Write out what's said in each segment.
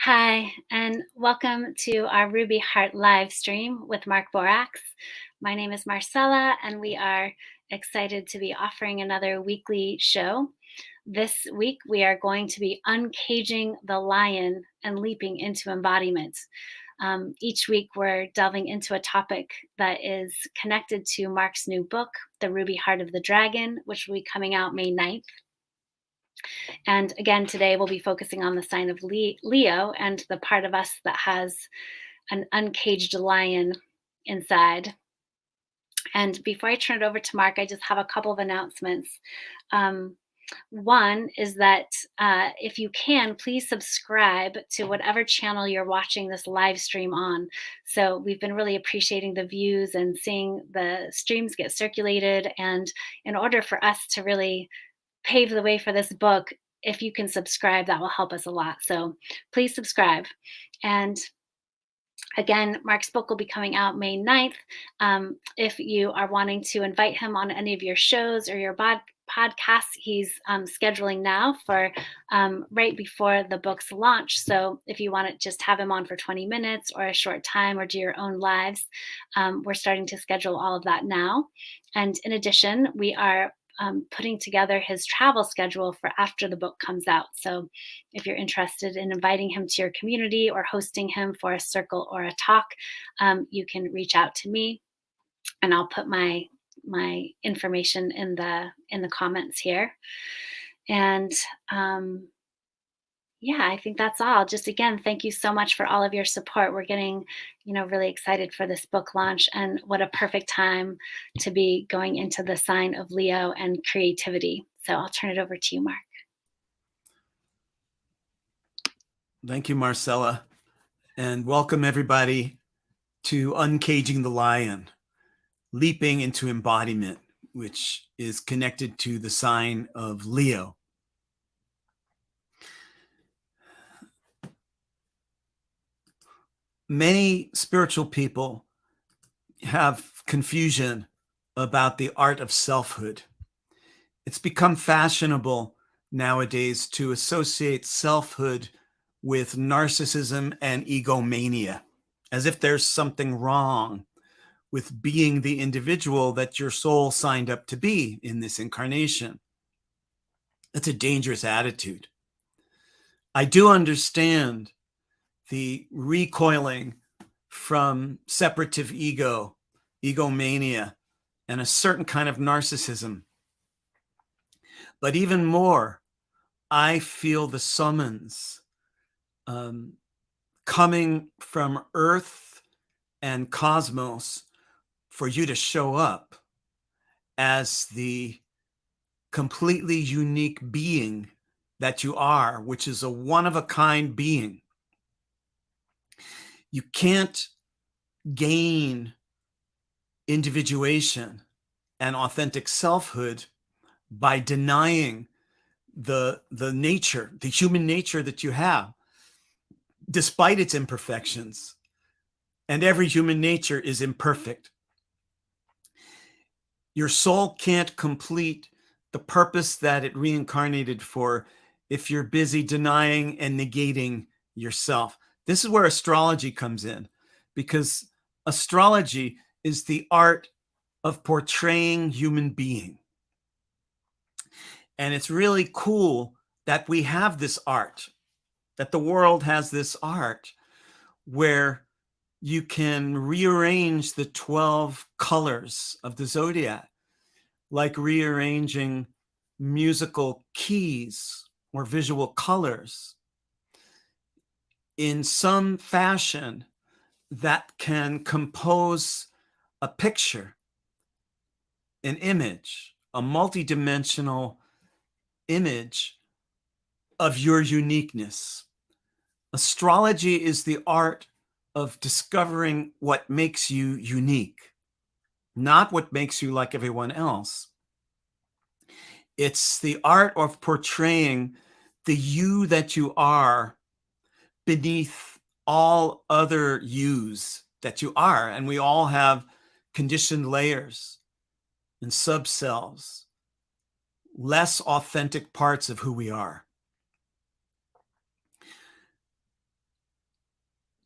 Hi, and welcome to our Ruby Heart live stream with Mark Borax. My name is Marcella, and we are excited to be offering another weekly show. This week, we are going to be uncaging the lion and leaping into embodiment. Each week, we're delving into a topic that is connected to Mark's new book, The Ruby Heart of the Dragon, which will be coming out May 9th. And again, today we'll be focusing on the sign of Leo and the part of us that has an uncaged lion inside. And before I turn it over to Mark, I just have a couple of announcements. One is that if you can, please subscribe to whatever channel you're watching this live stream on. So we've been really appreciating the views and seeing the streams get circulated. And in order for us to really pave the way for this book, if you can subscribe, that will help us a lot. So please subscribe. And again, Mark's book will be coming out May 9th. If you are wanting to invite him on any of your shows or your podcasts, he's scheduling now for right before the book's launch. So if you want to just have him on for 20 minutes or a short time or do your own lives, we're starting to schedule all of that now. And in addition, we are putting together his travel schedule for after the book comes out. So if you're interested in inviting him to your community or hosting him for a circle or a talk, you can reach out to me, and I'll put my information in the comments here. And yeah, I think that's all. Just again, thank you so much for all of your support. We're getting, really excited for this book launch, and what a perfect time to be going into the sign of Leo and creativity. So I'll turn it over to you, Mark. Thank you, Marcella, and welcome everybody to Uncaging the Lion, leaping into embodiment, which is connected to the sign of Leo. Many spiritual people have confusion about the art of selfhood. It's become fashionable nowadays to associate selfhood with narcissism and egomania, as if there's something wrong with being the individual that your soul signed up to be in this incarnation. That's a dangerous attitude. I do understand the recoiling from separative ego, egomania, and a certain kind of narcissism. But even more, I feel the summons coming from Earth and cosmos for you to show up as the completely unique being that you are, which is a one-of-a-kind being. You can't gain individuation and authentic selfhood by denying the nature, the human nature that you have, despite its imperfections. And every human nature is imperfect. Your soul can't complete the purpose that it reincarnated for if you're busy denying and negating yourself. This is where astrology comes in, because astrology is the art of portraying human being. And it's really cool that we have this art, that the world has this art where you can rearrange the 12 colors of the zodiac, like rearranging musical keys or visual colors in some fashion that can compose a picture, an image, a multidimensional image of your uniqueness. Astrology is the art of discovering what makes you unique, not what makes you like everyone else. It's the art of portraying the you that you are beneath all other yous that you are. And we all have conditioned layers and subcells, less authentic parts of who we are.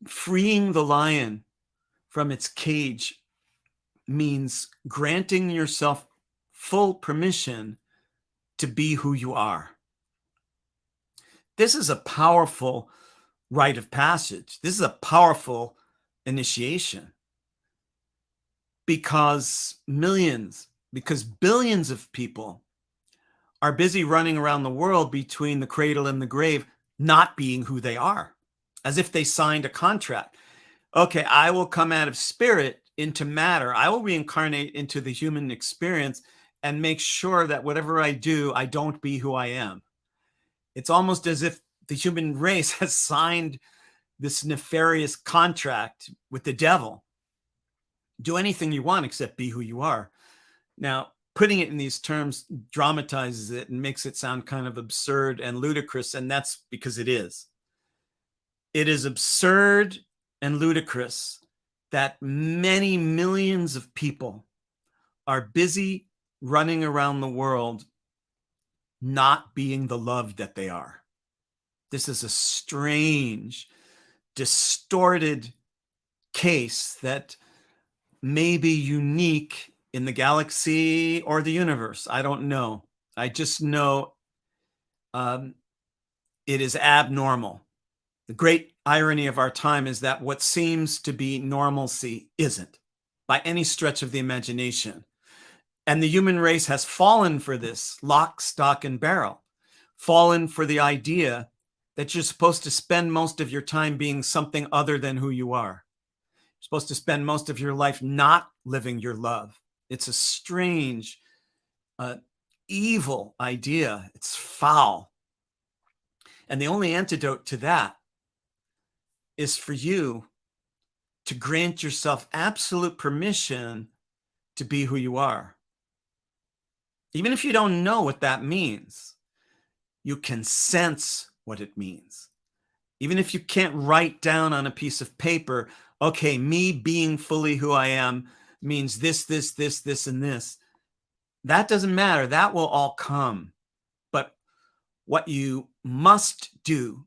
Freeing the lion from its cage means granting yourself full permission to be who you are. This is a powerful rite of passage. This is a powerful initiation because billions of people are busy running around the world between the cradle and the grave, not being who they are, as if they signed a contract. Okay, I will come out of spirit into matter. I will reincarnate into the human experience and make sure that whatever I do, I don't be who I am. It's almost as if the human race has signed this nefarious contract with the devil. Do anything you want except be who you are. Now, putting it in these terms dramatizes it and makes it sound kind of absurd and ludicrous, and that's because it is. It is absurd and ludicrous that many millions of people are busy running around the world not being the love that they are. This is a strange, distorted case that may be unique in the galaxy or the universe. I don't know. I just know it is abnormal. The great irony of our time is that what seems to be normalcy isn't, by any stretch of the imagination. And the human race has fallen for this, lock, stock, and barrel, fallen for the idea that you're supposed to spend most of your time being something other than who you are. You're supposed to spend most of your life not living your love. It's a strange, evil idea. It's foul. And the only antidote to that is for you to grant yourself absolute permission to be who you are. Even if you don't know what that means, you can sense what it means. Even if you can't write down on a piece of paper, okay, me being fully who I am means this, and this. That doesn't matter. That will all come. But what you must do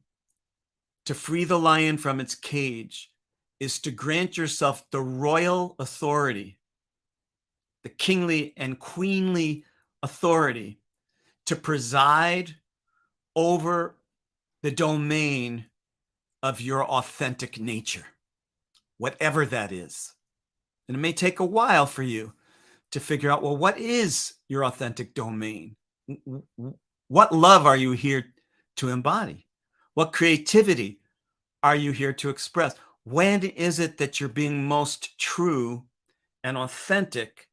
to free the lion from its cage is to grant yourself the royal authority, the kingly and queenly authority to preside over the domain of your authentic nature, whatever that is. And it may take a while for you to figure out, well, what is your authentic domain? What love are you here to embody? What creativity are you here to express? When is it that you're being most true and authentic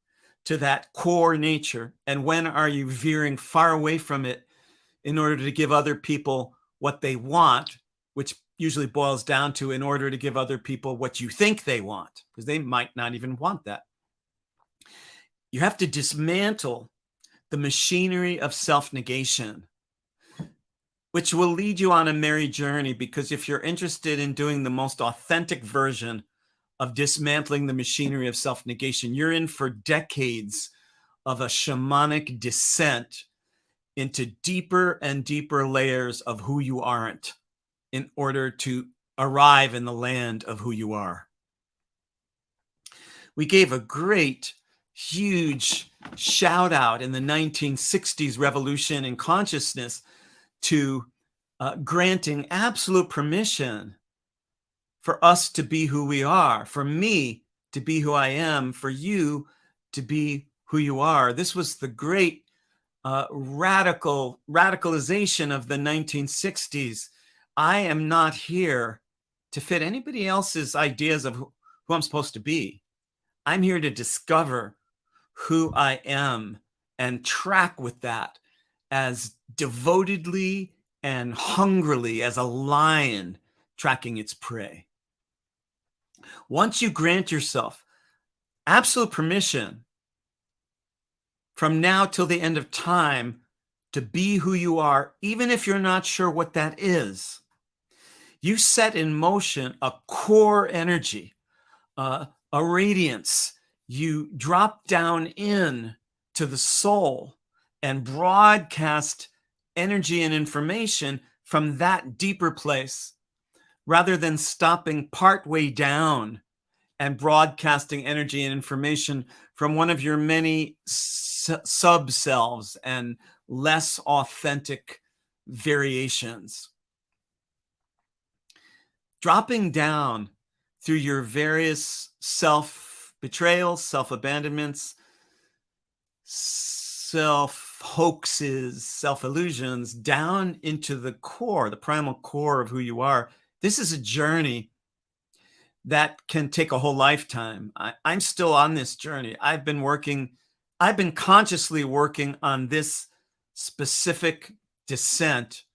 to that core nature? And when are you veering far away from it in order to give other people what they want, which usually boils down to in order to give other people what you think they want, because they might not even want that. You have to dismantle the machinery of self-negation, which will lead you on a merry journey, because if you're interested in doing the most authentic version of dismantling the machinery of self-negation, you're in for decades of a shamanic descent into deeper and deeper layers of who you aren't in order to arrive in the land of who you are. We gave a great, huge shout out in the 1960s revolution in consciousness to granting absolute permission for us to be who we are, for me to be who I am, for you to be who you are. This was the great radicalization of the 1960s. I am not here to fit anybody else's ideas of who I'm supposed to be. I'm here to discover who I am and track with that as devotedly and hungrily as a lion tracking its prey. Once you grant yourself absolute permission from now till the end of time to be who you are, even if you're not sure what that is, you set in motion a core energy, a radiance. You drop down in to the soul and broadcast energy and information from that deeper place rather than stopping partway down and broadcasting energy and information from one of your many sub-selves and less authentic variations. Dropping down through your various self-betrayals, self-abandonments, self-hoaxes, self-illusions, down into the core, the primal core of who you are. This is a journey that can take a whole lifetime. I'm still on this journey. I've been consciously working on this specific descent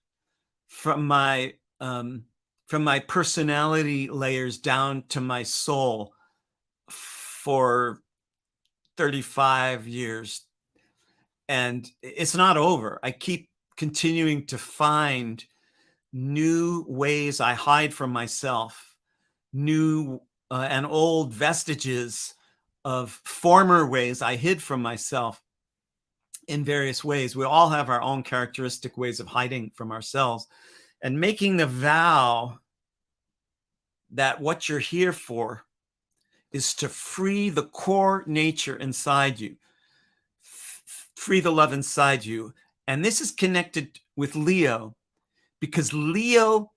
from my personality layers down to my soul for 35 years. And it's not over. I keep continuing to find new ways I hide from myself, new and old vestiges of former ways I hid from myself in various ways. We all have our own characteristic ways of hiding from ourselves, and making the vow that what you're here for is to free the core nature inside you, free the love inside you. And this is connected with Leo, because Leo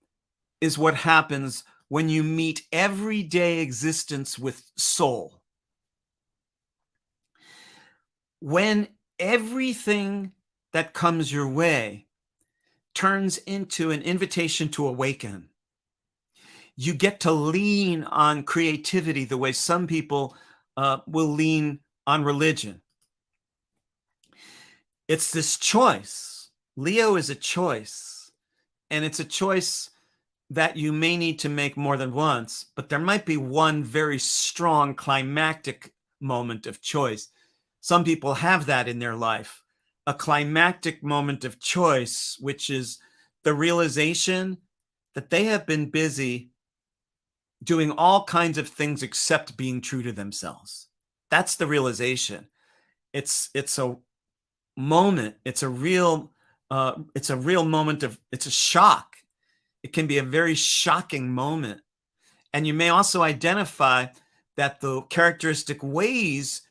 is what happens when you meet everyday existence with soul. When everything that comes your way turns into an invitation to awaken, you get to lean on creativity the way some people will lean on religion. It's this choice. Leo is a choice, and it's a choice that you may need to make more than once, but there might be one very strong climactic moment of choice. Some people have that in their life, a climactic moment of choice, which is the realization that they have been busy doing all kinds of things except being true to themselves. That's the realization. It's a moment. It's a real moment of, it's a shock. It can be a very shocking moment. And you may also identify that the characteristic ways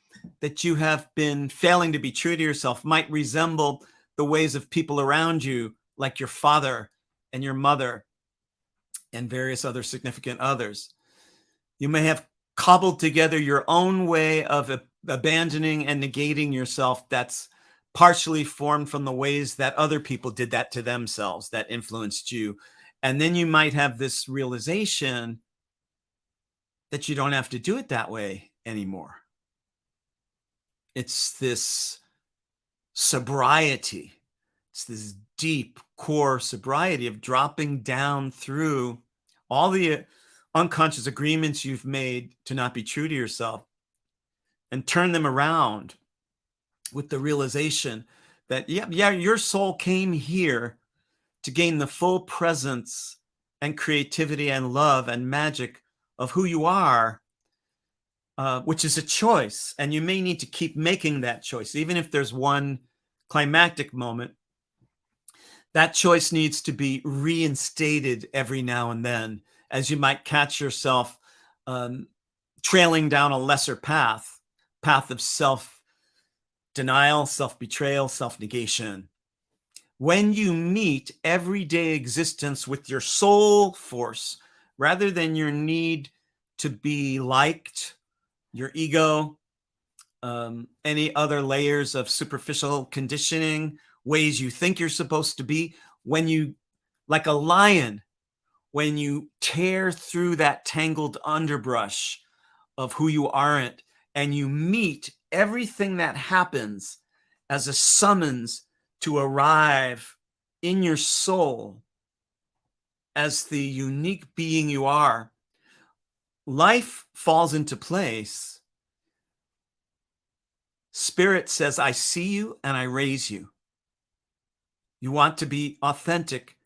that you have been failing to be true to yourself might resemble the ways of people around you, like your father and your mother and various other significant others. You may have cobbled together your own way of abandoning and negating yourself that's partially formed from the ways that other people did that to themselves, that influenced you. And then you might have this realization that you don't have to do it that way anymore. It's this sobriety. It's this deep core sobriety of dropping down through all the unconscious agreements you've made to not be true to yourself and turn them around with the realization that, yeah, your soul came here to gain the full presence and creativity and love and magic of who you are, which is a choice. And you may need to keep making that choice. Even if there's one climactic moment, that choice needs to be reinstated every now and then, as you might catch yourself trailing down a lesser path of self-denial, self-betrayal, self-negation. When you meet everyday existence with your soul force, rather than your need to be liked, your ego, any other layers of superficial conditioning, ways you think you're supposed to be, when you, like a lion, when you tear through that tangled underbrush of who you aren't, and you meet everything that happens as a summons to arrive in your soul as the unique being you are, life falls into place. Spirit says, I see you and I raise you. You want to be authentic?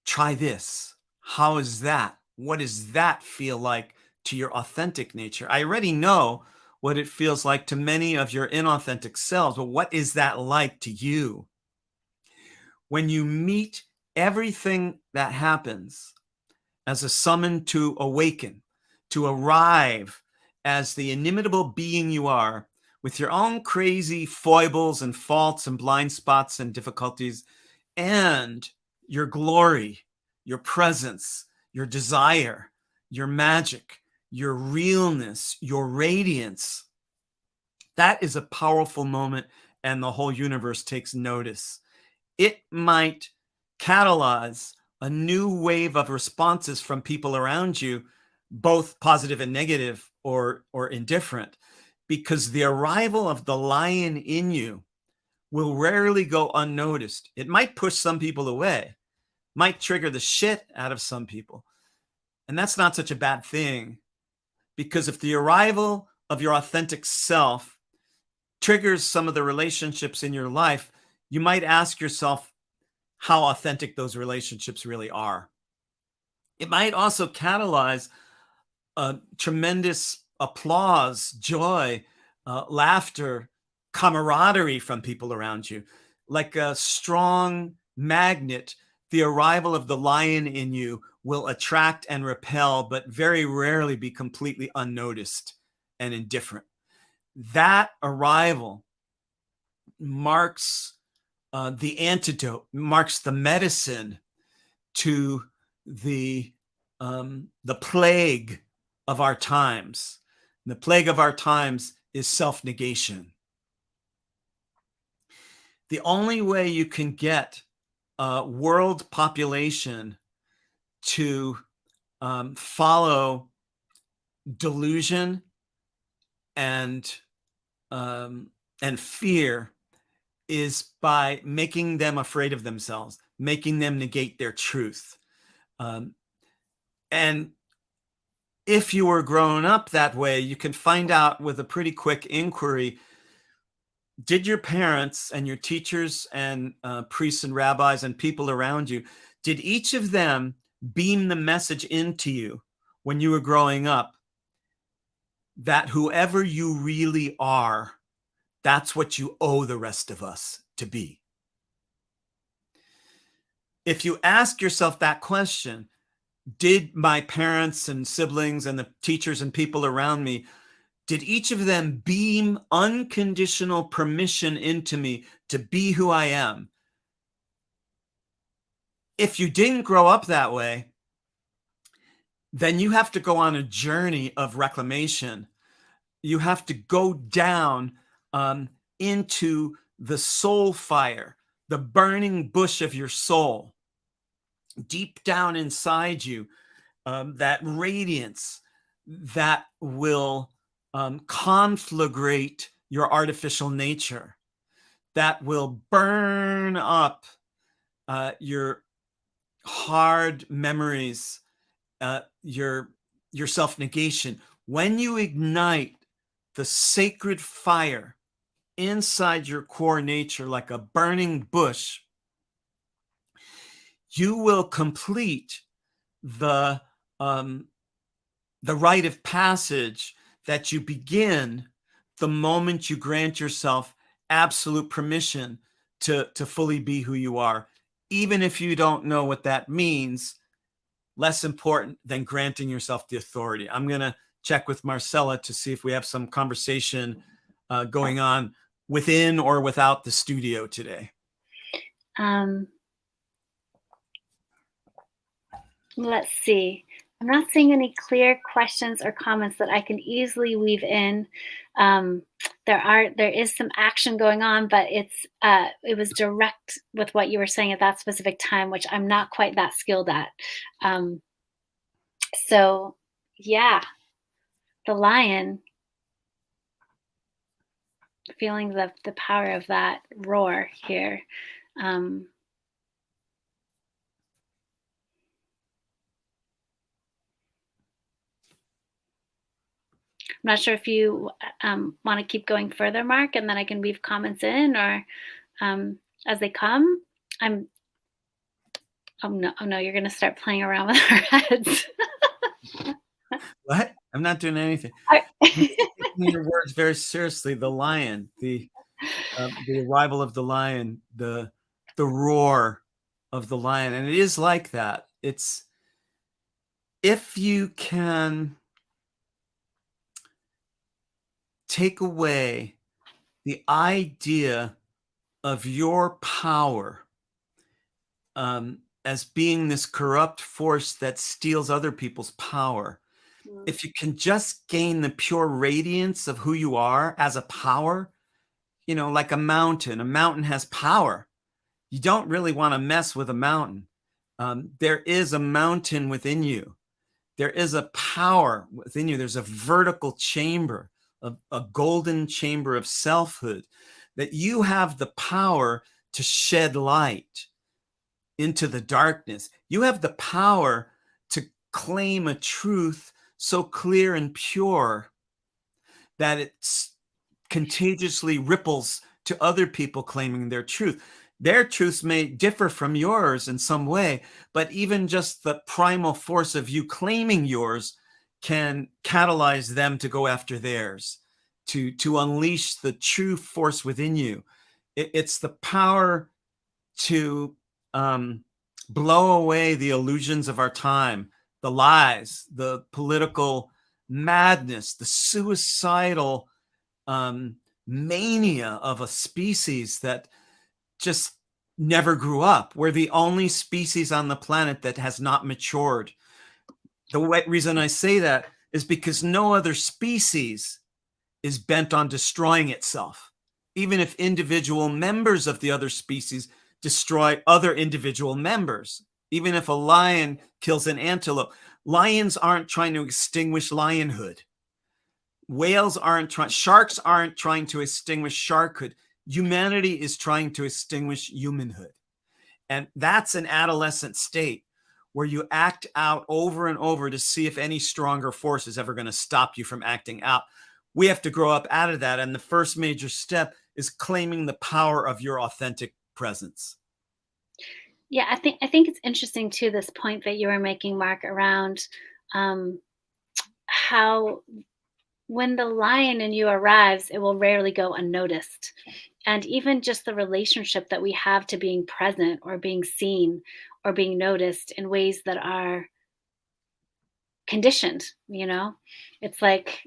Try this. How is that? What does that feel like to your authentic nature? I already know what it feels like to many of your inauthentic selves, but what is that like to you? When you meet everything that happens as a summon to awaken, to arrive as the inimitable being you are, with your own crazy foibles and faults and blind spots and difficulties, and your glory, your presence, your desire, your magic, your realness, your radiance. That is a powerful moment, and the whole universe takes notice. It might catalyze a new wave of responses from people around you, both positive and negative, or indifferent, because the arrival of the lion in you will rarely go unnoticed. It might push some people away, might trigger the shit out of some people. And that's not such a bad thing, because if the arrival of your authentic self triggers some of the relationships in your life, you might ask yourself how authentic those relationships really are. It might also catalyze tremendous applause, joy, laughter, camaraderie from people around you. Like a strong magnet, the arrival of the lion in you will attract and repel, but very rarely be completely unnoticed and indifferent. That arrival marks the antidote, marks the medicine to the plague of our times. And the plague of our times is self-negation. The only way you can get a world population to follow delusion and fear is by making them afraid of themselves, making them negate their truth. And if you were grown up that way, you can find out with a pretty quick inquiry, did your parents and your teachers and priests and rabbis and people around you, did each of them beam the message into you when you were growing up that whoever you really are, that's what you owe the rest of us to be? If you ask yourself that question, did my parents and siblings and the teachers and people around me, did each of them beam unconditional permission into me to be who I am? If you didn't grow up that way, then you have to go on a journey of reclamation. You have to go down into the soul fire, the burning bush of your soul, deep down inside you, that radiance that will conflagrate your artificial nature, that will burn up your hard memories, your self-negation. When you ignite the sacred fire inside your core nature like a burning bush, you will complete the rite of passage that you begin the moment you grant yourself absolute permission to fully be who you are, even if you don't know what that means. Less important than granting yourself the authority. I'm going to check with Marcella to see if we have some conversation going on within or without the studio today. Let's see. I'm not seeing any clear questions or comments that I can easily weave in. There is some action going on, but it was direct with what you were saying at that specific time, which I'm not quite that skilled at. So yeah, the lion, feeling the power of that roar here. I'm not sure if you want to keep going further, Mark, and then I can weave comments in, or as they come. Oh no, you're going to start playing around with our heads. What? I'm not doing anything. I'm taking your words very seriously. The lion, the arrival of the lion, the roar of the lion, and it is like that. It's if you can take away the idea of your power as being this corrupt force that steals other people's power, Mm, if you can just gain the pure radiance of who you are as a power, like a mountain has power. You don't really want to mess with a mountain. There is a mountain within you. There is a power within you. There's a vertical chamber, a golden chamber of selfhood that you have the power to shed light into the darkness. You have the power to claim a truth so clear and pure that it's contagiously ripples to other people claiming their truth. Their truths may differ from yours in some way, but even just the primal force of you claiming yours can catalyze them to go after theirs, to unleash the true force within you. It's the power to blow away the illusions of our time, the lies, the political madness, the suicidal mania of a species that just never grew up. We're the only species on the planet that has not matured. The reason I say that is because no other species is bent on destroying itself. Even if individual members of the other species destroy other individual members, even if a lion kills an antelope, lions aren't trying to extinguish lionhood. Whales aren't trying, sharks aren't trying to extinguish sharkhood. Humanity is trying to extinguish humanhood. And that's an adolescent state where you act out over and over to see if any stronger force is ever going to stop you from acting out. We have to grow up out of that. And the first major step is claiming the power of your authentic presence. yeah, I think it's interesting too, this point that you were making, Mark, around um, how when the lion in you arrives, it will rarely go unnoticed. And even just the relationship that we have to being present or being seen or being noticed in ways that are conditioned, it's like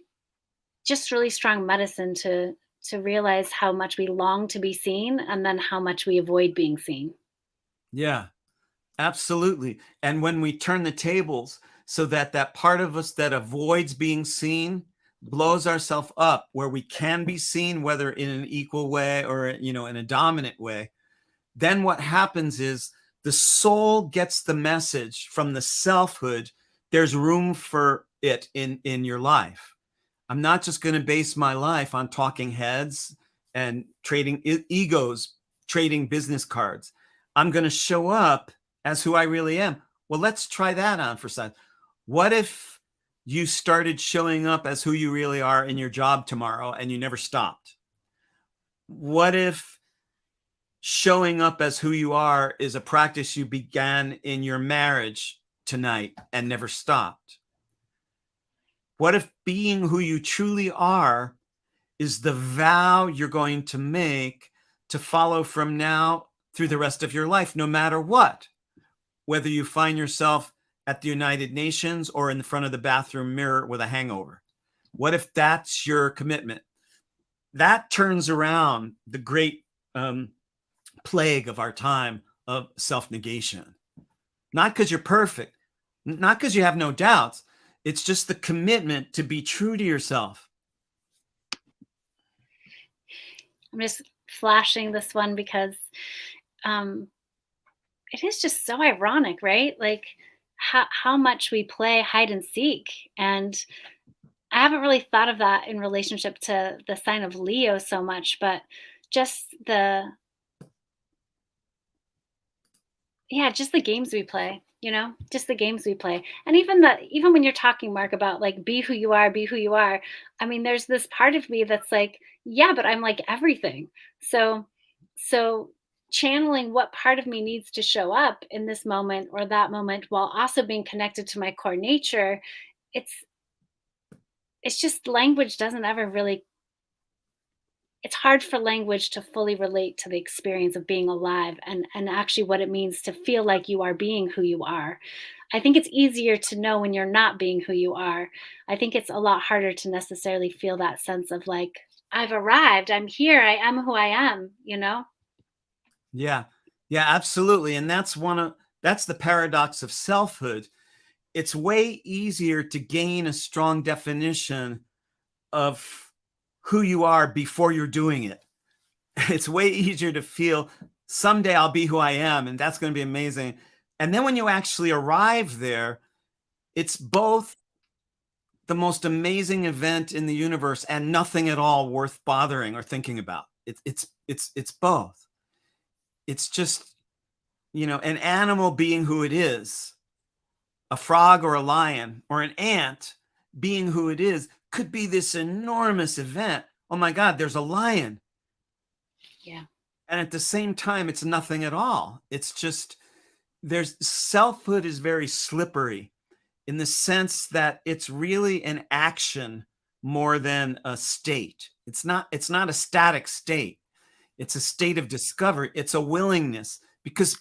just really strong medicine to realize how much we long to be seen and then how much we avoid being seen. Yeah, absolutely. And when we turn the tables so that that part of us that avoids being seen blows ourselves up where we can be seen, whether in an equal way or, in a dominant way, then what happens is the soul gets the message from the selfhood. There's room for it in your life. I'm not just going to base my life on talking heads and trading egos, trading business cards. I'm going to show up as who I really am. Well, let's try that on for size. What if you started showing up as who you really are in your job tomorrow and you never stopped? What if showing up as who you are is a practice you began in your marriage tonight and never stopped? What if being who you truly are is the vow you're going to make to follow from now through the rest of your life, no matter what, whether you find yourself at the United Nations or in the front of the bathroom mirror with a hangover? What if that's your commitment? That turns around the great plague of our time of self-negation. Not because you're perfect, not because you have no doubts. It's just the commitment to be true to yourself. I'm just flashing this one because um, it is just so ironic, right? Like how much we play hide and seek. And I haven't really thought of that in relationship to the sign of Leo so much, but just just the games we play, just the games we play. And even when you're talking, Mark, about like be who you are, be who you are. I mean, there's this part of me that's like, yeah, but I'm like everything. So channeling what part of me needs to show up in this moment or that moment while also being connected to my core nature, it's it's just language doesn't ever really it's hard for language to fully relate to the experience of being alive and actually what it means to feel like you are being who you are. I think it's easier to know when you're not being who you are. I think it's a lot harder to necessarily feel that sense of like, I've arrived, I'm here, I am who I am, you know? Yeah. Yeah, absolutely. And that's the paradox of selfhood. It's way easier to gain a strong definition of who you are before you're doing it. It's way easier to feel someday I'll be who I am, and that's going to be amazing. And then when you actually arrive there, it's both the most amazing event in the universe and nothing at all worth bothering or thinking about. It's both. It's just, an animal being who it is, a frog or a lion or an ant being who it is could be this enormous event. Oh my God, there's a lion. Yeah. And at the same time, it's nothing at all. It's just, there's selfhood is very slippery in the sense that it's really an action more than a state. It's not a static state. It's a state of discovery. It's a willingness because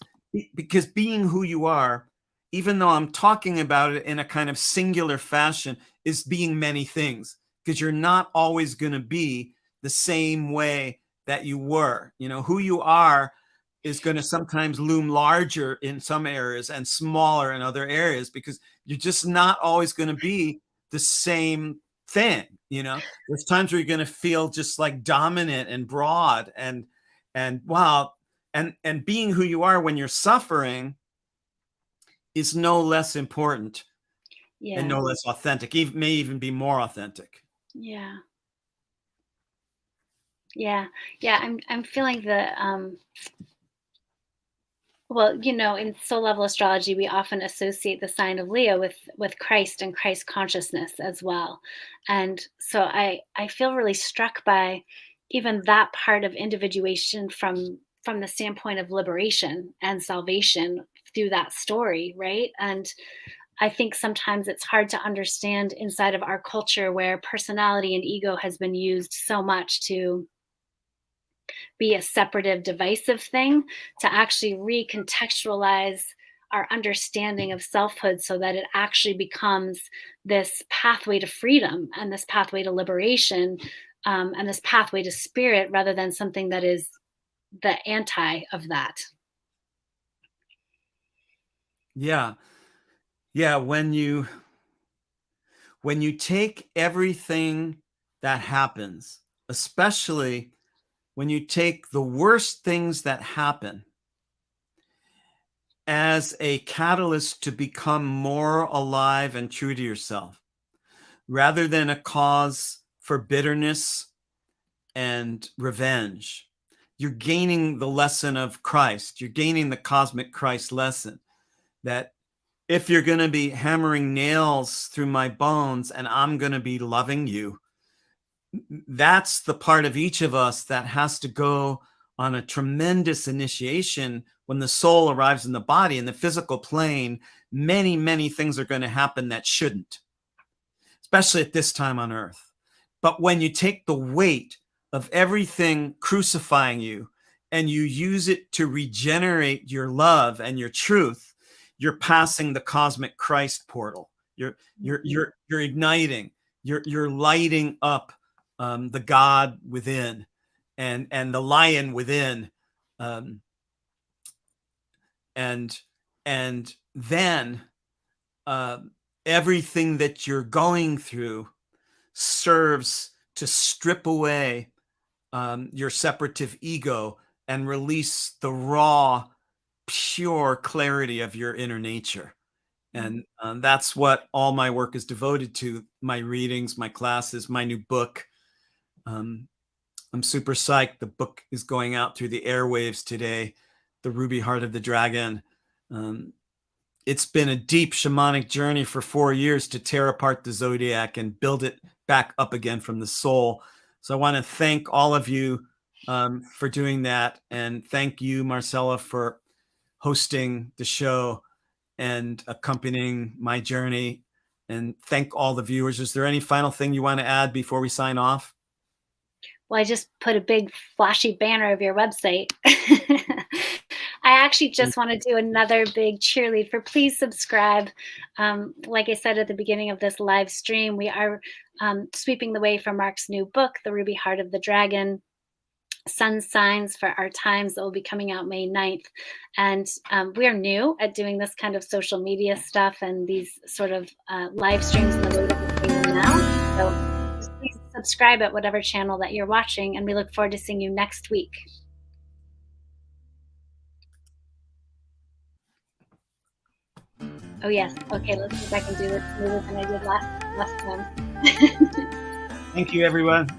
being who you are, even though I'm talking about it in a kind of singular fashion, is being many things because you're not always going to be the same way that you were. Who you are is going to sometimes loom larger in some areas and smaller in other areas because you're just not always going to be the same thing. There's times where you're going to feel just like dominant and broad and wow, and being who you are when you're suffering is no less important and Yeah. no less authentic. Even may even be more authentic. Yeah. Yeah. Yeah. I'm feeling the well, in soul level astrology, we often associate the sign of Leo with Christ and Christ consciousness as well. And so I feel really struck by even that part of individuation from the standpoint of liberation and salvation through that story, right? And I think sometimes it's hard to understand inside of our culture where personality and ego has been used so much to be a separative, divisive thing, to actually recontextualize our understanding of selfhood so that it actually becomes this pathway to freedom and this pathway to liberation, and this pathway to spirit rather than something that is the anti of that. Yeah. Yeah. When you take everything that happens, especially when you take the worst things that happen as a catalyst to become more alive and true to yourself, rather than a cause for bitterness and revenge, you're gaining the lesson of Christ. You're gaining the cosmic Christ lesson that if you're going to be hammering nails through my bones and I'm going to be loving you, that's the part of each of us that has to go on a tremendous initiation when the soul arrives in the body. In the physical plane, many, many things are going to happen that shouldn't, especially at this time on earth. But when you take the weight of everything crucifying you and you use it to regenerate your love and your truth, you're passing the cosmic Christ portal. You're you're Mhm. you're you're igniting. You're lighting up the God within and the lion within, um, and and then uh, everything that you're going through serves to strip away your separative ego and release the raw, pure clarity of your inner nature. Mm. And that's what all my work is devoted to: my readings, my classes, my new book. Um, I'm super psyched. The book is going out through the airwaves today, The Ruby Heart of the Dragon. Um, it's been a deep shamanic journey for 4 years to tear apart the zodiac and build it back up again from the soul. So I want to thank all of you for doing that. And thank you, Marcella, for hosting the show and accompanying my journey. And thank all the viewers. Is there any final thing you want to add before we sign off? Well, I just put a big flashy banner of your website. I actually just want to do another big cheerlead for please subscribe. Like I said at the beginning of this live stream, we are sweeping the way for Mark's new book, The Ruby Heart of the Dragon, Sun Signs for Our Times, that will be coming out May 9th. And we are new at doing this kind of social media stuff and these sort of live streams in the way that we're doing them now. So just please subscribe at whatever channel that you're watching, and we look forward to seeing you next week. Oh yes. Okay, let's see if I can do this smoother than I did last time. Thank you, everyone.